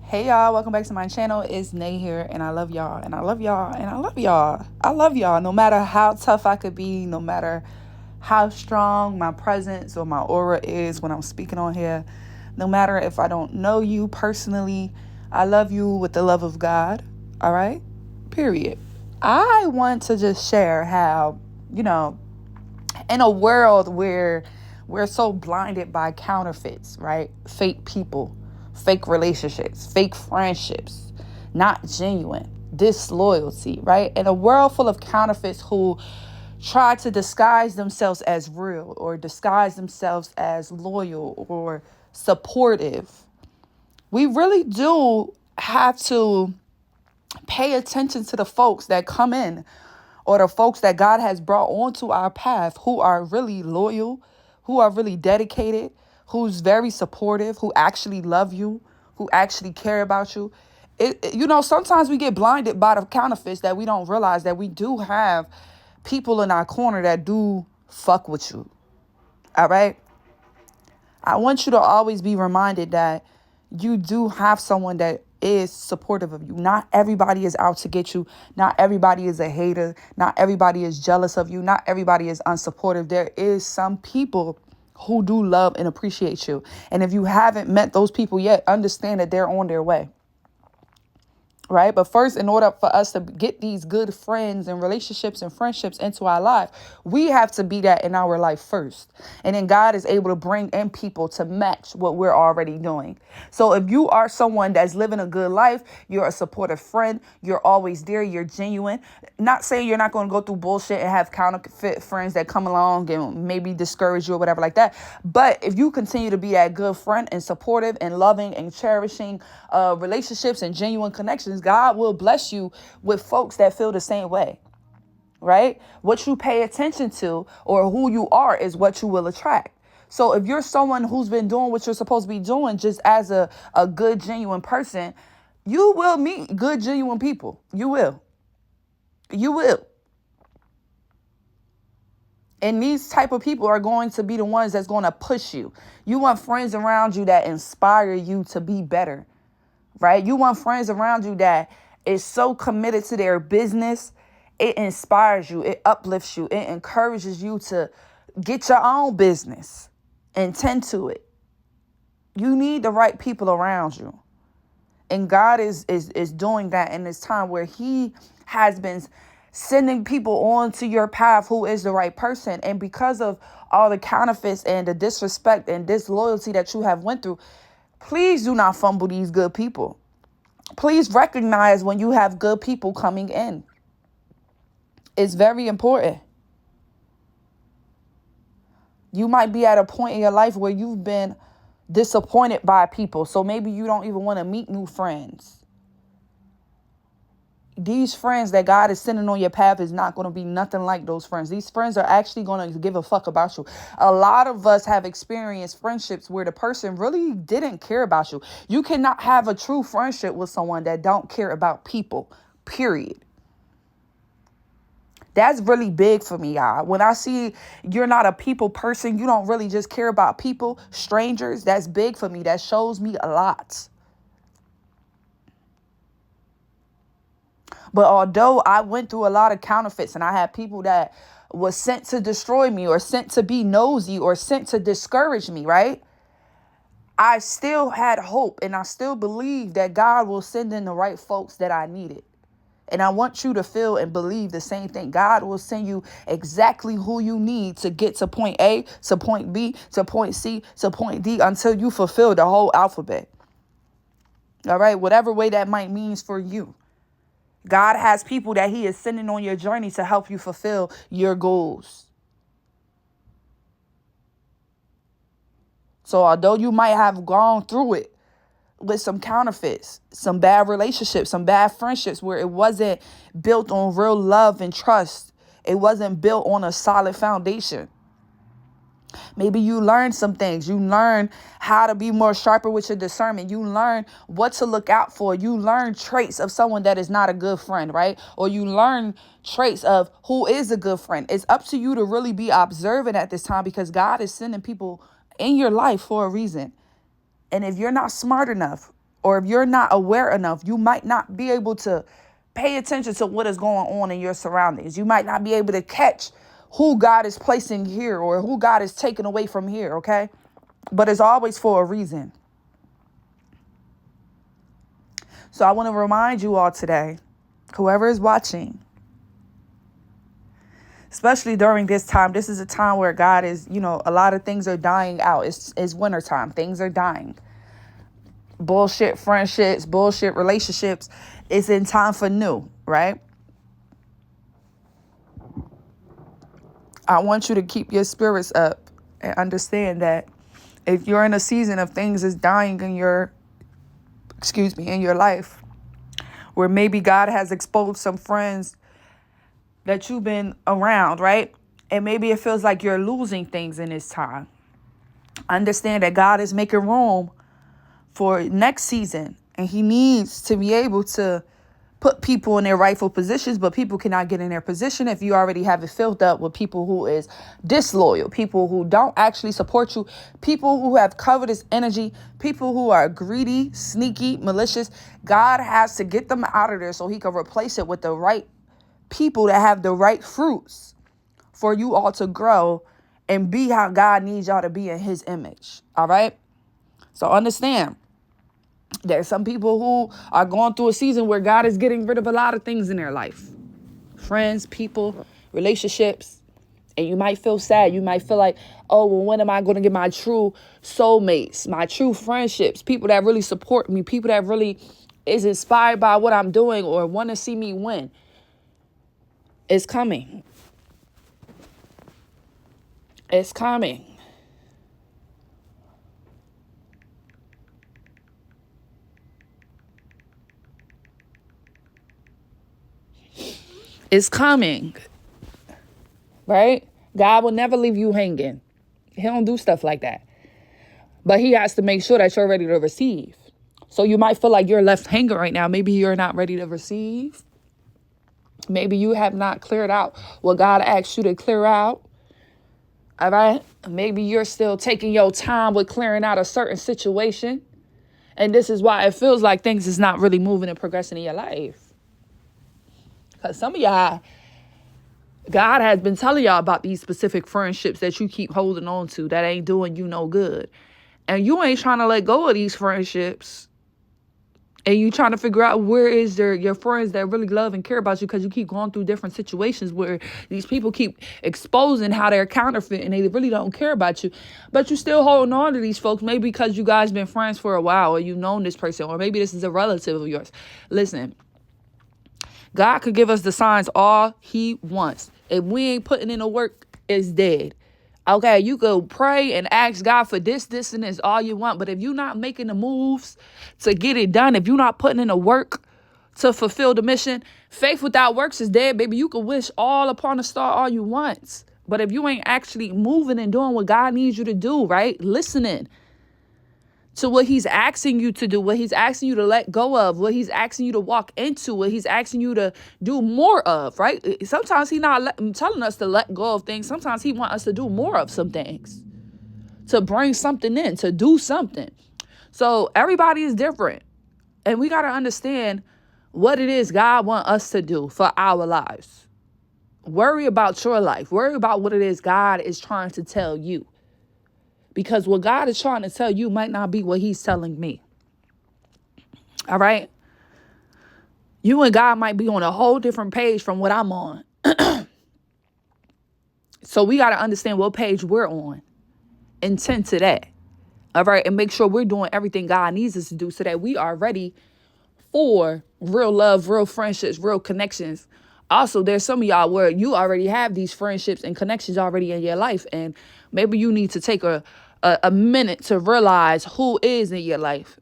Hey y'all, welcome back to my channel. It's Nay here, and I love y'all, and I love y'all, and I love y'all. I love y'all no matter how tough I could be, no matter how strong my presence or my aura is when I'm speaking on here, no matter if I don't know you personally, I love you with the love of God, all right? Period. I want to just share how, in a world where we're so blinded by counterfeits, right? Fake people, fake relationships, fake friendships, not genuine, disloyalty, right? In a world full of counterfeits who try to disguise themselves as real or disguise themselves as loyal or supportive, we really do have to pay attention to the folks that come in or the folks that God has brought onto our path who are really loyal, who are really dedicated, who's very supportive, who actually love you, who actually care about you. Sometimes we get blinded by the counterfeits that we don't realize that we do have people in our corner that do fuck with you. All right? I want you to always be reminded that you do have someone that is supportive of you. Not everybody is out to get you. Not everybody is a hater. Not everybody is jealous of you. Not everybody is unsupportive. There is some people who do love and appreciate you. And if you haven't met those people yet, understand that they're on their way. Right. But first, in order for us to get these good friends and relationships and friendships into our life, we have to be that in our life first. And then God is able to bring in people to match what we're already doing. So if you are someone that's living a good life, you're a supportive friend, you're always there, you're genuine. Not saying you're not going to go through bullshit and have counterfeit friends that come along and maybe discourage you or whatever like that. But if you continue to be that good friend and supportive and loving and cherishing relationships and genuine connections, God will bless you with folks that feel the same way, right? What you pay attention to or who you are is what you will attract. So if you're someone who's been doing what you're supposed to be doing just as a good, genuine person, you will meet good, genuine people. You will. You will. And these type of people are going to be the ones that's going to push you. You want friends around you that inspire you to be better, right? You want friends around you that is so committed to their business. It inspires you. It uplifts you. It encourages you to get your own business and tend to it. You need the right people around you. And God is doing that in this time where he has been sending people onto your path who is the right person. And because of all the counterfeits and the disrespect and disloyalty that you have went through, please do not fumble these good people. Please recognize when you have good people coming in. It's very important. You might be at a point in your life where you've been disappointed by people. So maybe you don't even want to meet new friends. These friends that God is sending on your path is not going to be nothing like those friends. These friends are actually going to give a fuck about you. A lot of us have experienced friendships where the person really didn't care about you. You cannot have a true friendship with someone that don't care about people, period. That's really big for me, y'all. When I see you're not a people person, you don't really just care about people, strangers, that's big for me. That shows me a lot. But although I went through a lot of counterfeits and I had people that was sent to destroy me or sent to be nosy or sent to discourage me, right? I still had hope and I still believe that God will send in the right folks that I needed. And I want you to feel and believe the same thing. God will send you exactly who you need to get to point A, to point B, to point C, to point D until you fulfill the whole alphabet. All right, whatever way that might means for you. God has people that he is sending on your journey to help you fulfill your goals. So although you might have gone through it with some counterfeits, some bad relationships, some bad friendships where it wasn't built on real love and trust, it wasn't built on a solid foundation. Maybe you learn some things. You learn how to be more sharper with your discernment. You learn what to look out for. You learn traits of someone that is not a good friend, right? Or you learn traits of who is a good friend. It's up to you to really be observant at this time because God is sending people in your life for a reason. And if you're not smart enough or if you're not aware enough, you might not be able to pay attention to what is going on in your surroundings. You might not be able to catch who God is placing here or who God is taking away from here, okay? But it's always for a reason. So I want to remind you all today, whoever is watching, especially during this time, this is a time where God is, a lot of things are dying out. It's wintertime. Things are dying. Bullshit friendships, bullshit relationships. It's in time for new, right? I want you to keep your spirits up and understand that if you're in a season of things is dying in your life, where maybe God has exposed some friends that you've been around, right? And maybe it feels like you're losing things in this time. Understand that God is making room for next season, and he needs to be able to put people in their rightful positions, but people cannot get in their position if you already have it filled up with people who is disloyal, people who don't actually support you, people who have covetous energy, people who are greedy, sneaky, malicious. God has to get them out of there so he can replace it with the right people that have the right fruits for you all to grow and be how God needs y'all to be in his image. All right. So understand, there's some people who are going through a season where God is getting rid of a lot of things in their life. Friends, people, relationships. And you might feel sad. You might feel like, oh, well, when am I going to get my true soulmates, my true friendships, people that really support me, people that really is inspired by what I'm doing or want to see me win? It's coming. It's coming. It's coming, right? God will never leave you hanging. He don't do stuff like that. But he has to make sure that you're ready to receive. So you might feel like you're left hanging right now. Maybe you're not ready to receive. Maybe you have not cleared out what God asked you to clear out. All right? Maybe you're still taking your time with clearing out a certain situation. And this is why it feels like things is not really moving and progressing in your life. Because some of y'all, God has been telling y'all about these specific friendships that you keep holding on to that ain't doing you no good. And you ain't trying to let go of these friendships. And you trying to figure out where is your friends that really love and care about you, because you keep going through different situations where these people keep exposing how they're counterfeit and they really don't care about you. But you still holding on to these folks, maybe because you guys been friends for a while or you've known this person, or maybe this is a relative of yours. Listen. God could give us the signs all he wants. If we ain't putting in the work, it's dead. Okay, you go pray and ask God for this, and this all you want. But if you're not making the moves to get it done, if you're not putting in the work to fulfill the mission, faith without works is dead, baby. You can wish all upon a star all you want. But if you ain't actually moving and doing what God needs you to do, right? Listening to what he's asking you to do, what he's asking you to let go of, what he's asking you to walk into, what he's asking you to do more of, right? Sometimes he's not telling us to let go of things. Sometimes he wants us to do more of some things, to bring something in, to do something. So everybody is different. And we got to understand what it is God wants us to do for our lives. Worry about your life. Worry about what it is God is trying to tell you. Because what God is trying to tell you might not be what he's telling me. All right? You and God might be on a whole different page from what I'm on. So we got to understand what page we're on and tend to that. All right? And make sure we're doing everything God needs us to do so that we are ready for real love, real friendships, real connections. Also, there's some of y'all where you already have these friendships and connections already in your life. And maybe you need to take a minute to realize who is in your life.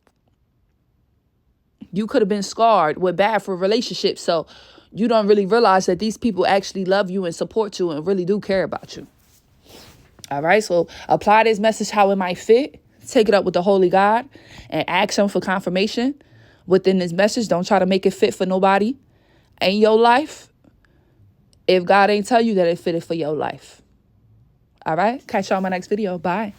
You could have been scarred with bad for relationships. So you don't really realize that these people actually love you and support you and really do care about you. All right. So apply this message how it might fit. Take it up with the Holy God and ask him for confirmation within this message. Don't try to make it fit for nobody in your life if God ain't tell you that it fitted for your life. All right. Catch y'all in my next video. Bye.